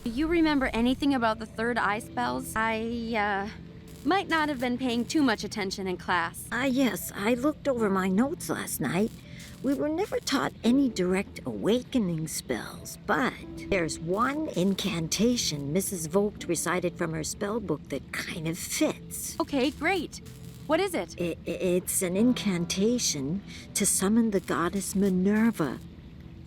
Do you remember anything about the third eye spells? I might not have been paying too much attention in class. Yes, I looked over my notes last night. We were never taught any direct awakening spells, but there's one incantation Mrs. Vogt recited from her spell book that kind of fits. Okay, great. What is it? It's an incantation to summon the goddess Minerva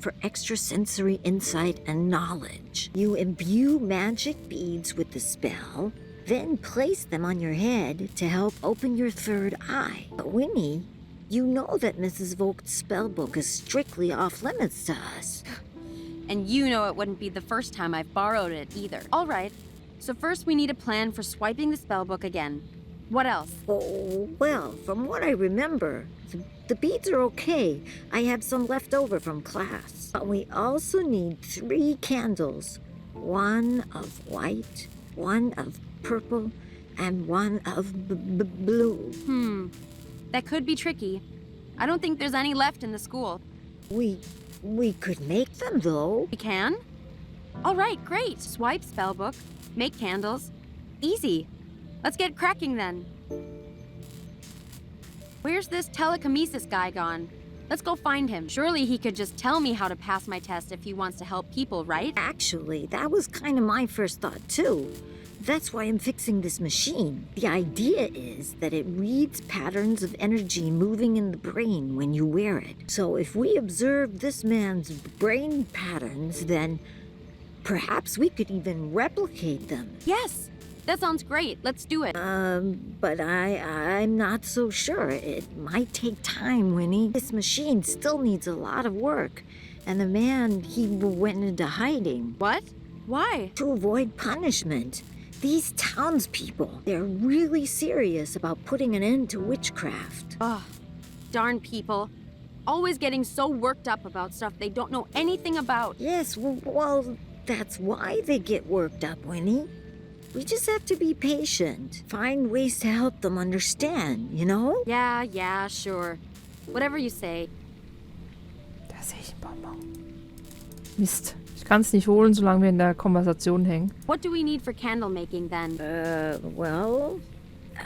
for extrasensory insight and knowledge. You imbue magic beads with the spell, then place them on your head to help open your third eye. But Winnie, you know that Mrs. Vogt's spellbook is strictly off limits to us. And you know it wouldn't be the first time I've borrowed it either. All right, so first we need a plan for swiping the spellbook again. What else? Oh, well, from what I remember, the beads are okay. I have some left over from class. But we also need 3 candles. One of white, one of purple, and one of blue. That could be tricky. I don't think there's any left in the school. We could make them, though. We can? All right, great. Swipe spellbook, make candles. Easy. Let's get cracking then. Where's this telekinesis guy gone? Let's go find him. Surely he could just tell me how to pass my test if he wants to help people, right? Actually, that was kind of my first thought, too. That's why I'm fixing this machine. The idea is that it reads patterns of energy moving in the brain when you wear it. So if we observe this man's brain patterns, then perhaps we could even replicate them. Yes, that sounds great. Let's do it. But I'm not so sure. It might take time, Winnie. This machine still needs a lot of work. And the man, he went into hiding. What? Why? To avoid punishment. These townspeople, they're really serious about putting an end to witchcraft. Ugh, darn people. Always getting so worked up about stuff they don't know anything about. Yes, well, that's why they get worked up, Winnie. We just have to be patient. Find ways to help them understand, you know? Yeah, sure. Whatever you say. Da sehe ich einen Bonbon. Mist. Ich kann es nicht holen, solange wir in der Konversation hängen. What do we need for candle making then? Well,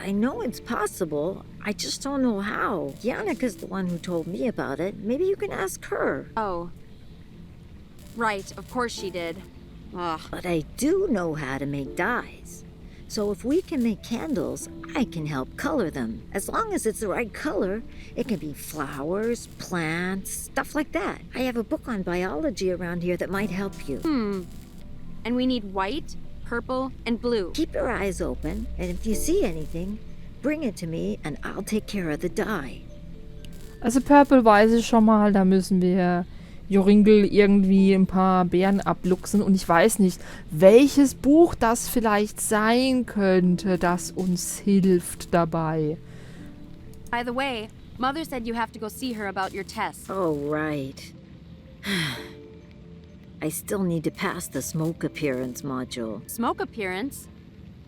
I know it's possible. I just don't know how. Yannika's the one who told me about it. Maybe you can ask her. Oh. Right, of course she did. Ugh. But I do know how to make dyes. So if we can make candles, I can help color them. As long as it's the right color, it can be flowers, plants, stuff like that. I have a book on biology around here that might help you. And we need white, purple, and blue. Keep your eyes open, and if you see anything, bring it to me and I'll take care of the dye. Also Purple weiß ich schon mal, da müssen wir Joringel irgendwie ein paar Beeren abluchsen. Und ich weiß nicht, welches Buch das vielleicht sein könnte, das uns hilft dabei. By the way, Mother said you have to go see her about your test. Oh, right. I still need to pass the smoke appearance module. Smoke appearance?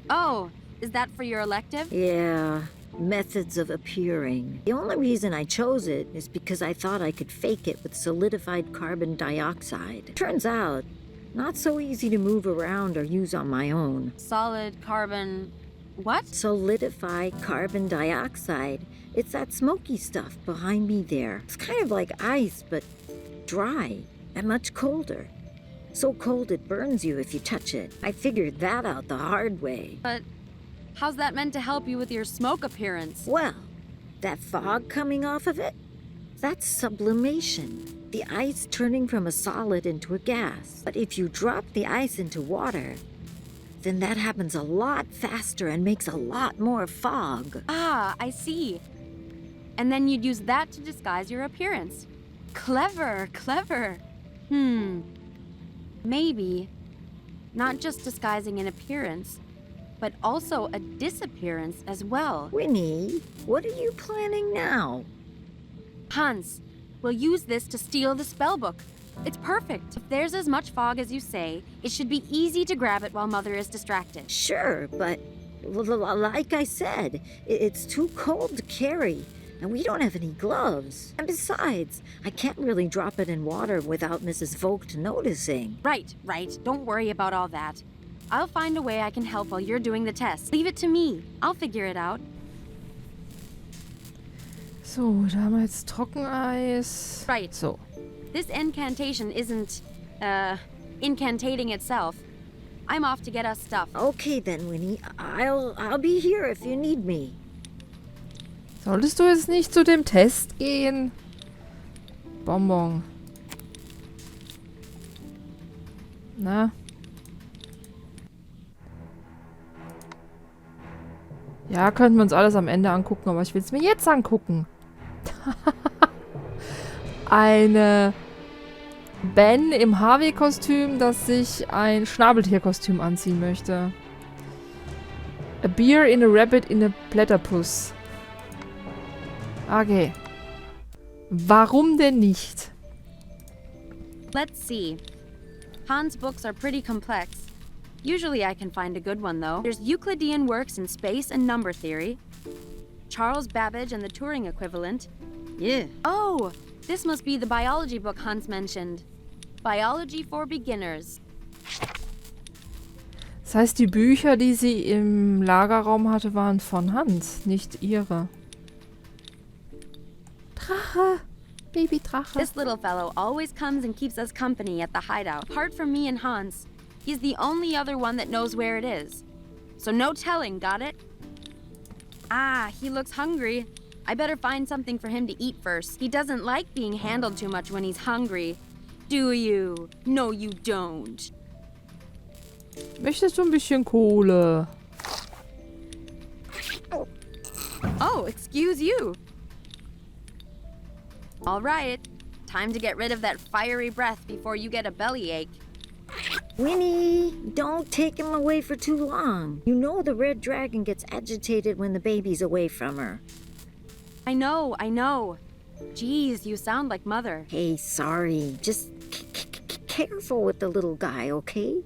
Oh, is that for your elective? Yeah, methods of appearing. The only reason I chose it is because I thought I could fake it with solidified carbon dioxide. Turns out, not so easy to move around or use on my own. Solid carbon... what? Solidified carbon dioxide. It's that smoky stuff behind me there. It's kind of like ice, but dry and much colder. So cold it burns you if you touch it. I figured that out the hard way. But how's that meant to help you with your smoke appearance? Well, that fog coming off of it, that's sublimation. The ice turning from a solid into a gas. But if you drop the ice into water, then that happens a lot faster and makes a lot more fog. Ah, I see. And then you'd use that to disguise your appearance. Clever. Maybe not just disguising an appearance, but also a disappearance as well. Winnie, what are you planning now? Hans, we'll use this to steal the spellbook. It's perfect. If there's as much fog as you say, it should be easy to grab it while Mother is distracted. Sure, but like I said, it's too cold to carry. And we don't have any gloves. And besides, I can't really drop it in water without Mrs. Vogt noticing. Right. Don't worry about all that. I'll find a way I can help while you're doing the test. Leave it to me. I'll figure it out. So, da haben wir jetzt Trockeneis. Right. So. This incantation isn't, incantating itself. I'm off to get us stuff. Okay then, Winnie. I'll be here if you need me. Solltest du jetzt nicht zu dem Test gehen? Bonbon. Na? Ja, könnten wir uns alles am Ende angucken, aber ich will es mir jetzt angucken. Eine Ben im Harvey-Kostüm, das sich ein Schnabeltier-Kostüm anziehen möchte. A beer in a rabbit in a platypus. Okay. Warum denn nicht? Let's see. Hans' books are pretty complex. Usually I can find a good one, though. There's Euclidean works in space and number theory. Charles Babbage and the Turing equivalent. Yeah. Oh, this must be the biology book Hans mentioned. Biology for Beginners. Das heißt, die Bücher, die sie im Lagerraum hatte, waren von Hans, nicht ihre. Drache! Baby-Drache. This little fellow always comes and keeps us company at the hideout. Apart from me and Hans, he's the only other one that knows where it is. So no telling, got it? Ah, he looks hungry. I better find something for him to eat first. He doesn't like being handled too much when he's hungry. Do you? No, you don't. Möchtest du ein bisschen Kohle? Oh, excuse you. All right. Time to get rid of that fiery breath before you get a bellyache. Winnie, don't take him away for too long. You know the red dragon gets agitated when the baby's away from her. I know. Geez, you sound like Mother. Hey, sorry. Just careful with the little guy, okay?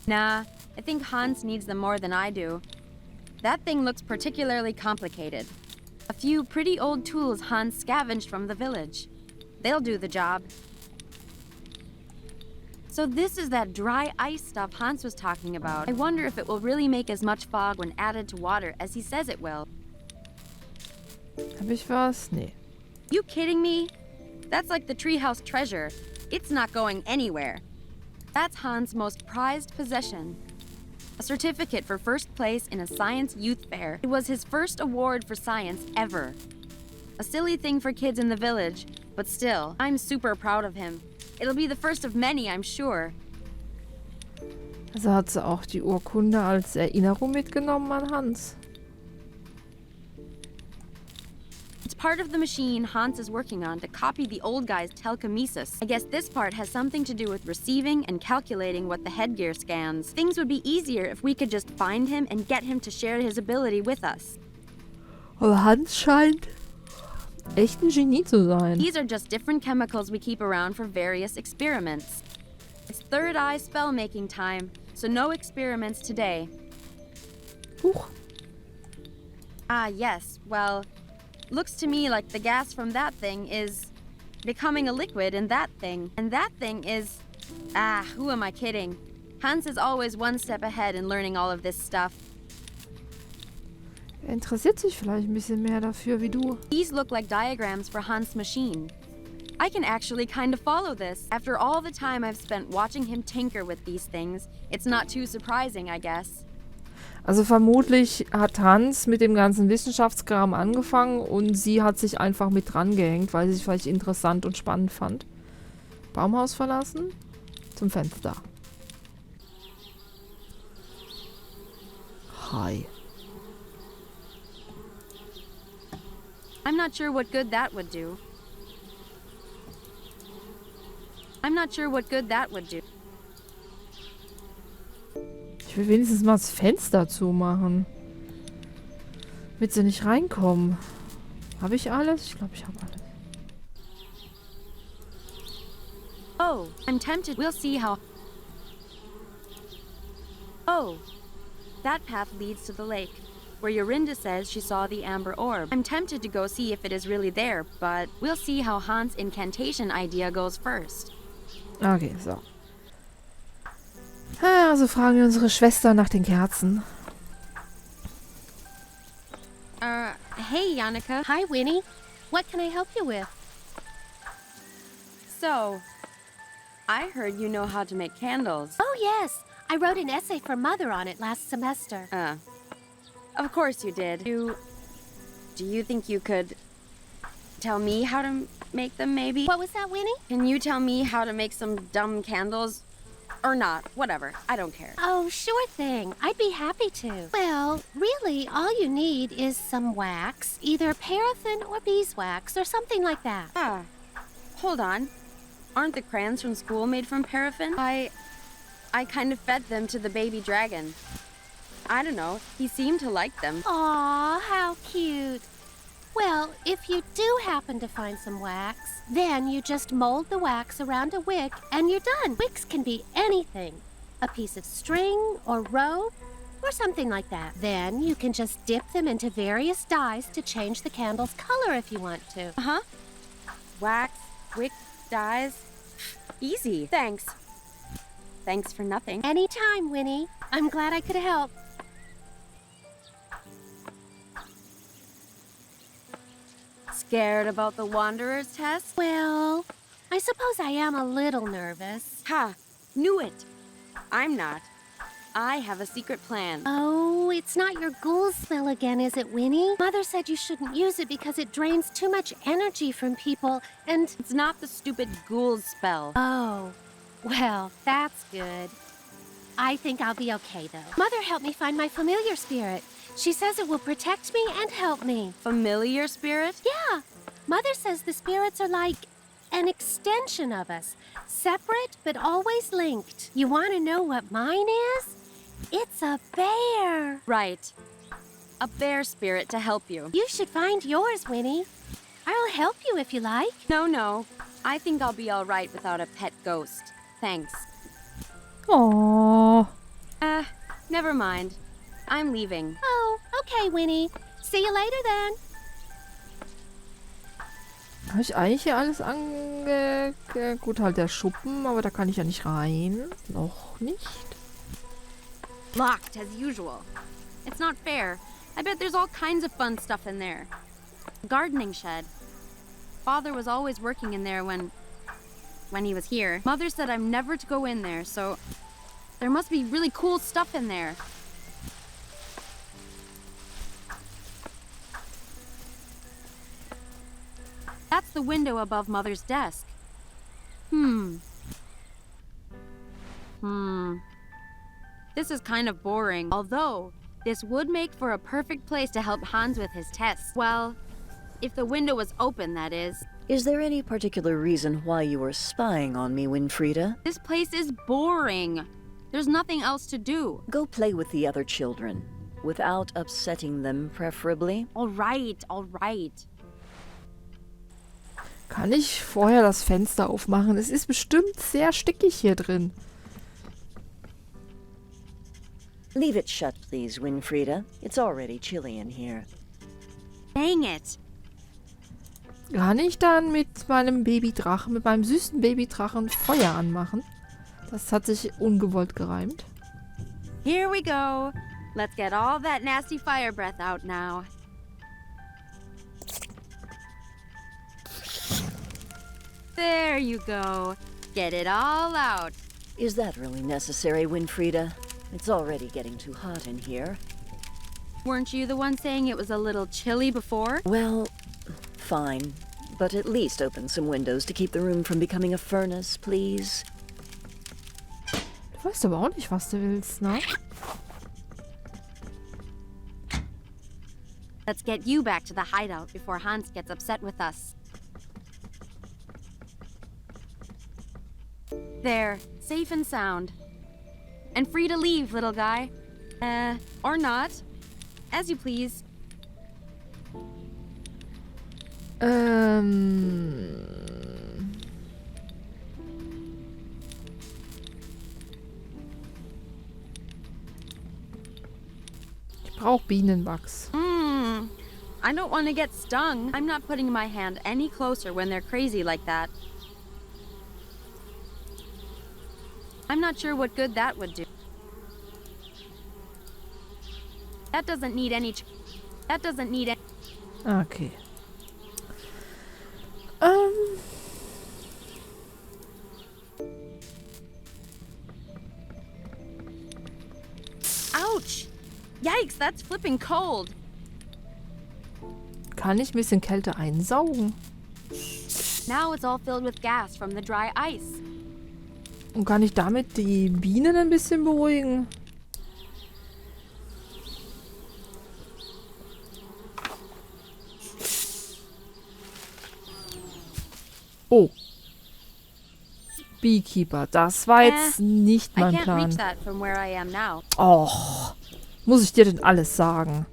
Nah, I think Hans needs them more than I do. That thing looks particularly complicated. A few pretty old tools Hans scavenged from the village. They'll do the job. So this is that dry ice stuff Hans was talking about. I wonder if it will really make as much fog when added to water as he says it will. Hab ich was? Nee. You kidding me? That's like the treehouse treasure. It's not going anywhere. That's Hans' most prized possession. A certificate for first place in a science youth fair. It was his first award for science ever. A silly thing for kids in the village, but still, I'm super proud of him. It'll be the first of many, I'm sure. Also hat sie auch die Urkunde als Erinnerung mitgenommen an Hans. It's part of the machine Hans is working on to copy the old guy's telekinesis. I guess this part has something to do with receiving and calculating what the headgear scans. Things would be easier if we could just find him and get him to share his ability with us. Aber Hans scheint echt ein Genie zu sein. These are just different chemicals we keep around for various experiments. It's third eye spell making time, so no experiments today. Huch. Ah, yes, well, looks to me like the gas from that thing is becoming a liquid in that thing. And that thing is... Ah, who am I kidding? Hans is always one step ahead in learning all of this stuff. Er interessiert sich vielleicht ein bisschen mehr dafür wie du. These look like diagrams for Hans' machine. I can actually kind of follow this. After all the time I've spent watching him tinker with these things, it's not too surprising, I guess. Also vermutlich hat Hans mit dem ganzen Wissenschaftskram angefangen und sie hat sich einfach mit dran gehängt, weil sie es vielleicht interessant und spannend fand. Baumhaus verlassen, zum Fenster. Hi. I'm not sure what good that would do. Ich will wenigstens mal das Fenster zumachen. Damit sie nicht reinkommen. Habe ich alles? Ich glaube, ich habe alles. Oh, I'm tempted. We'll see how... Oh, that path leads to the lake. where Yorinda says she saw the amber orb. I'm tempted to go see if it is really there, but we'll see how Hans' incantation idea goes first. Okay, so. Also fragen wir unsere Schwester nach den Kerzen. Hey, Yannicka. Hi, Winnie. What can I help you with? So, I heard you know how to make candles. Oh, yes. I wrote an essay for Mother on it last semester. Of course you did. Do you think you could tell me how to make them, maybe? What was that, Winnie? Can you tell me how to make some dumb candles? Or not, whatever. I don't care. Oh, sure thing. I'd be happy to. Well, really, all you need is some wax, either paraffin or beeswax or something like that. Hold on. Aren't the crayons from school made from paraffin? I kind of fed them to the baby dragon. I don't know. He seemed to like them. Aw, how cute. Well, if you do happen to find some wax, then you just mold the wax around a wick and you're done. Wicks can be anything. A piece of string or rope or something like that. Then you can just dip them into various dyes to change the candle's color if you want to. Uh-huh. Wax, wick, dyes. Easy. Thanks. Thanks for nothing. Anytime, Winnie. I'm glad I could help. Scared about the Wanderer's test? Well, I suppose I am a little nervous. Ha! Knew it! I'm not. I have a secret plan. Oh, it's not your ghoul spell again, is it, Winnie? Mother said you shouldn't use it because it drains too much energy from people, and... It's not the stupid ghoul spell. Oh, well, that's good. I think I'll be okay, though. Mother helped me find my familiar spirit. She says it will protect me and help me. Familiar spirit? Yeah. Mother says the spirits are like an extension of us, separate but always linked. You want to know what mine is? It's a bear. Right. A bear spirit to help you. You should find yours, Winnie. I'll help you if you like. No. I think I'll be all right without a pet ghost. Thanks. Oh. Never mind. I'm leaving. Oh, okay, Winnie. See you later then. Habe ich eigentlich hier alles Gut, halt der Schuppen, aber da kann ich ja nicht rein. Noch nicht. Locked as usual. It's not fair. I bet there's all kinds of fun stuff in there. Gardening shed. Father was always working in there when he was here. Mother said I'm never to go in there, so there must be really cool stuff in there. That's the window above Mother's desk. This is kind of boring. Although, this would make for a perfect place to help Hans with his tests. Well, if the window was open, that is. Is there any particular reason why you were spying on me, Winfrieda? This place is boring. There's nothing else to do. Go play with the other children. Without upsetting them, preferably. All right. Kann ich vorher das Fenster aufmachen? Es ist bestimmt sehr stickig hier drin. Leave it shut, please, Winfrieda. It's already chilly in here. Dang it. Kann ich dann mit meinem Babydrachen, mit meinem süßen Babydrachen Feuer anmachen? Das hat sich ungewollt gereimt. Here we go. Let's get all that nasty fire breath out now. There you go. Get it all out. Is that really necessary, Winfrieda? It's already getting too hot in here. Weren't you the one saying it was a little chilly before? Well, fine. But at least open some windows to keep the room from becoming a furnace, please. Du weißt aber auch nicht, was du willst, ne? Let's get you back to the hideout before Hans gets upset with us. There, safe and sound. And free to leave, little guy. Or not. As you please. Ich Brauch Bienenwachs. I don't want to get stung. I'm not putting my hand any closer when they're crazy like that. I'm not sure what good that would do. That doesn't need any... Okay. Ouch! Yikes, that's flipping cold. Kann ich ein bisschen Kälte einsaugen? Now it's all filled with gas from the dry ice. Und kann ich damit die Bienen ein bisschen beruhigen? Oh. Beekeeper, das war jetzt nicht I mein can't Plan. reach that from where I am now. Och, muss ich dir denn alles sagen?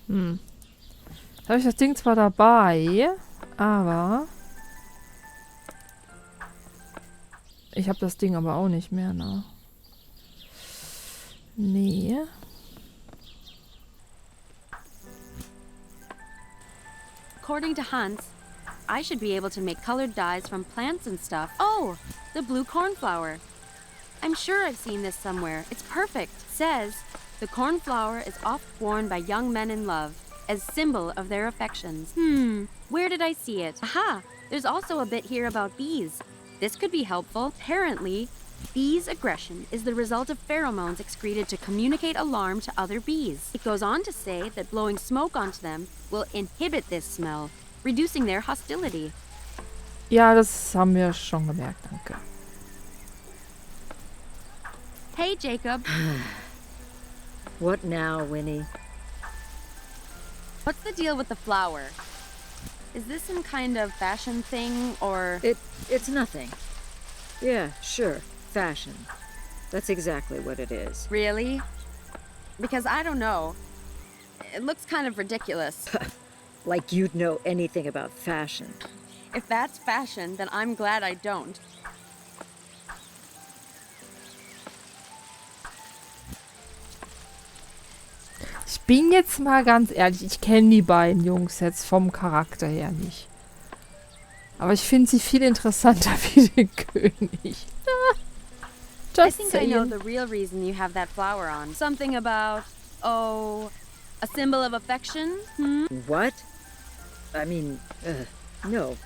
Jetzt habe ich das Ding zwar dabei, aber ich habe das Ding aber auch nicht mehr, ne? Nee. According to Hans, I should be able to make colored dyes from plants and stuff. Oh, the blue cornflower. I'm sure I've seen this somewhere. It's perfect. It says, the cornflower is oft worn by young men in love, as symbol of their affections. Where did I see it? Aha! There's also a bit here about bees. This could be helpful. Apparently, bees' aggression is the result of pheromones excreted to communicate alarm to other bees. It goes on to say that blowing smoke onto them will inhibit this smell, reducing their hostility. Ja, das haben wir schon gemerkt, danke. Hey, Jacob. What now, Winnie? What's the deal with the flower? Is this some kind of fashion thing, or... It's nothing. Yeah, sure. Fashion. That's exactly what it is. Really? Because I don't know. It looks kind of ridiculous. Like you'd know anything about fashion. If that's fashion, then I'm glad I don't. Ich bin jetzt mal ganz ehrlich, ich kenne die beiden Jungs jetzt vom Charakter her nicht. Aber ich finde sie viel interessanter wie den König. I Just think I know saying. the real reason you have that flower on. Something about, oh, a symbol of affection? What? I mean, no.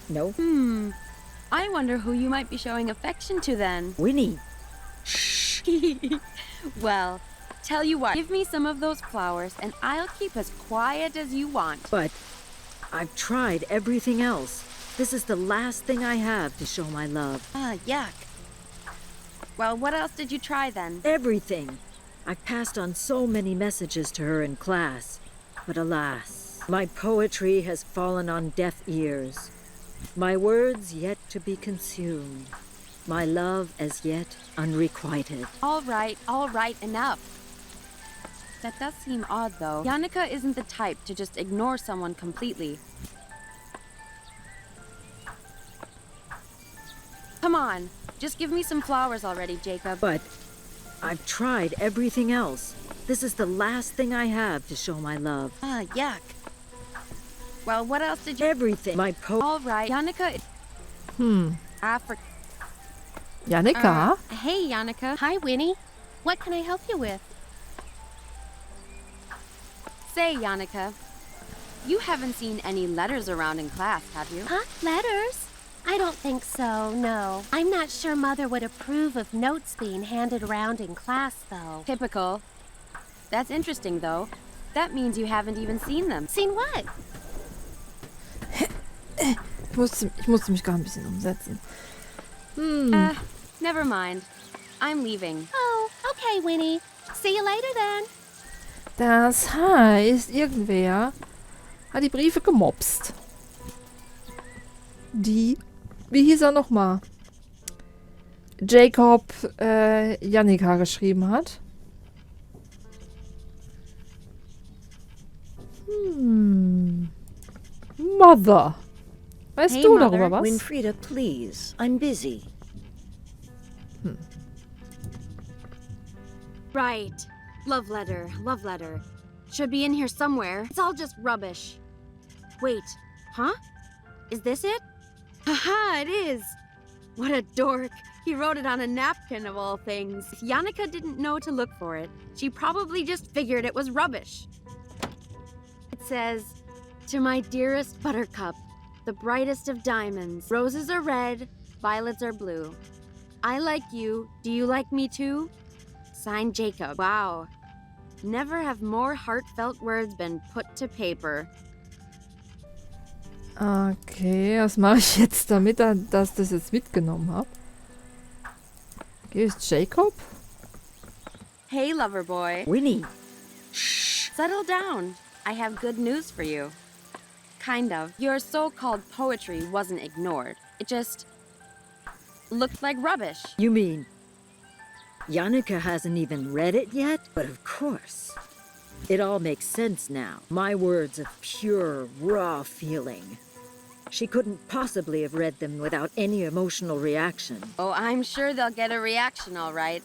No? I wonder who you might be showing affection to then. Winnie! Shh! Well, tell you what, give me some of those flowers and I'll keep as quiet as you want. But I've tried everything else. This is the last thing I have to show my love. Ah, yuck. Well, what else did you try then? Everything. I've passed on so many messages to her in class. But alas, my poetry has fallen on deaf ears. My words yet to be consumed. My love as yet unrequited. All right, enough. That does seem odd, though. Yannicka isn't the type to just ignore someone completely. Come on, just give me some flowers already, Jacob. But I've tried everything else. This is the last thing I have to show my love. Ah, yuck. Well, what else did you... Everything. My All right, Yannicka... Yannicka? Hey, Yannicka. Hi, Winnie. What can I help you with? Say, Yannicka, you haven't seen any letters around in class, have you? Huh? Letters? I don't think so, no. I'm not sure Mother would approve of notes being handed around in class, though. Typical. That's interesting, though. That means you haven't even seen them. Seen what? Ich musste mich gar ein bisschen umsetzen. Never mind. I'm leaving. Oh, okay, Winnie. See you later then. Das heißt, irgendwer hat die Briefe gemobst. Die, wie hieß er nochmal? Jacob Yannicka geschrieben hat. Mother. Weißt Hey, du Mother. darüber was? Winfrieda, please. I'm busy. Right. Love letter, love letter. Should be in here somewhere. It's all just rubbish. Wait, huh? Is this it? Haha, it is! What a dork. He wrote it on a napkin of all things. If Yannicka didn't know to look for it, she probably just figured it was rubbish. It says, "To my dearest buttercup, the brightest of diamonds. Roses are red, violets are blue. I like you. Do you like me too? Signed, Jacob." Wow. Never have more heartfelt words been put to paper. Okay, was mache ich jetzt damit, dass ich das jetzt mitgenommen habe? Okay, ist Jacob? Hey, lover boy. Winnie! Settle down. I have good news for you. Kind of. Your so-called poetry wasn't ignored. It just looked like rubbish. You mean Yannicka hasn't even read it yet? But of course. It all makes sense now. My words of pure, raw feeling. She couldn't possibly have read them without any emotional reaction. Oh, I'm sure they'll get a reaction, all right.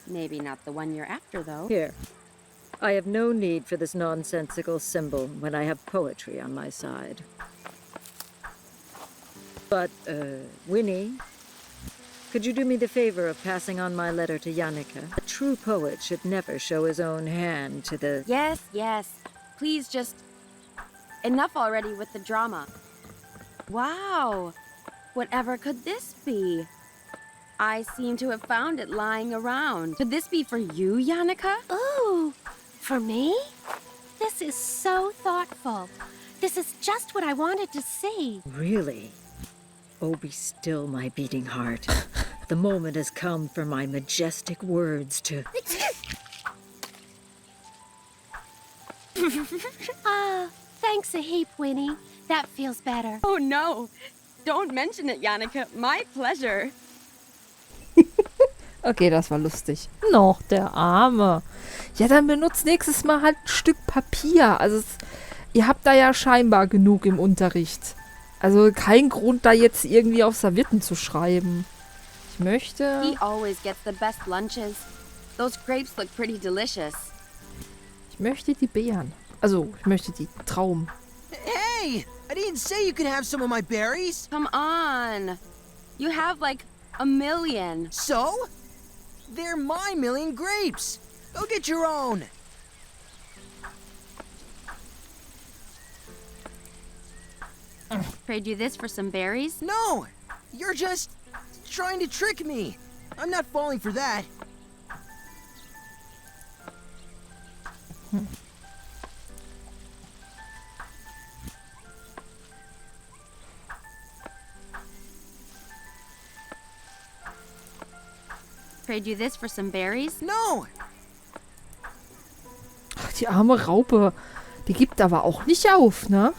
Maybe not the one you're after, though. Here. I have no need for this nonsensical symbol when I have poetry on my side. But, Winnie, could you do me the favor of passing on my letter to Yannicka? A true poet should never show his own hand to the... Yes, yes. Please just... Enough already with the drama. Wow. Whatever could this be? I seem to have found it lying around. Could this be for you, Yannicka? Ooh, for me? This is so thoughtful. This is just what I wanted to see. Really? Oh, be still, my beating heart. The moment has come for my majestic words to... Thanks a heap, Winnie. That feels better. Oh, no. Don't mention it, Yannicka. My pleasure. Okay, das war lustig. Noch, der Arme. Ja, dann benutzt nächstes Mal halt ein Stück Papier. Also, ihr habt da ja scheinbar genug im Unterricht. Also, kein Grund, da jetzt irgendwie auf Servietten zu schreiben. Ich möchte... He always gets the best lunches. Those grapes look pretty delicious. Ich möchte die Beeren. Also, ich möchte die Trauben. Hey! I didn't say you could have some of my berries. Come on. You have like a million. So? They're my million grapes. Go get your own. Trade you this for some berries? No! You're just trying to trick me. I'm not falling for that. Trade you this for some berries? No! Ach, die arme Raupe. Die gibt aber auch nicht auf, ne?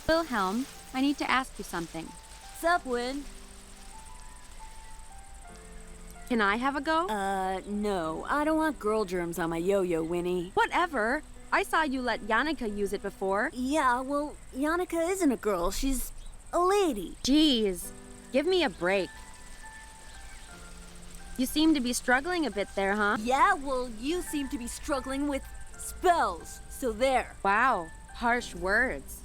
Wilhelm, I need to ask you something. Sup, Win? Can I have a go? No. I don't want girl germs on my yo-yo, Winnie. Whatever. I saw you let Yannicka use it before. Yeah, well, Yannicka isn't a girl. She's a lady. Jeez. Give me a break. You seem to be struggling a bit there, huh? Yeah, well, you seem to be struggling with spells. So there. Wow. Harsh words.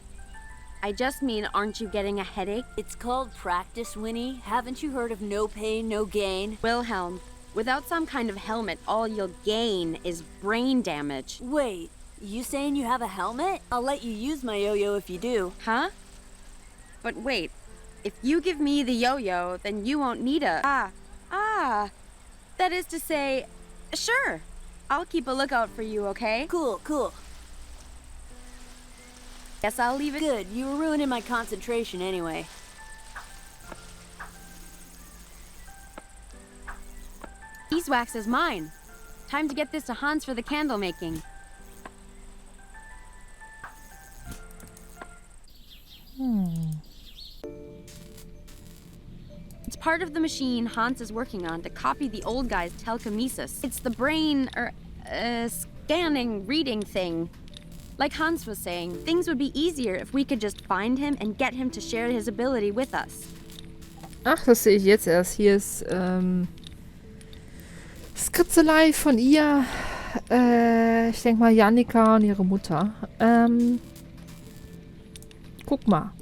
I just mean, aren't you getting a headache? It's called practice, Winnie. Haven't you heard of no pain, no gain? Wilhelm, without some kind of helmet, all you'll gain is brain damage. Wait, you saying you have a helmet? I'll let you use my yo-yo if you do. Huh? But wait, if you give me the yo-yo, then you won't need a... That is to say, sure. I'll keep a lookout for you, okay? Cool, cool. Guess I'll leave it... Good, you were ruining my concentration anyway. Beeswax is mine. Time to get this to Hans for the candle making. It's part of the machine Hans is working on to copy the old guy's telekinesis. It's the brain, scanning, reading thing. Like Hans was saying, things would be easier if we could just find him and get him to share his ability with us. Ach, das sehe ich jetzt erst. Hier ist Skizzelei von ihr. Ich denke mal Jannika und ihre Mutter. Guck mal.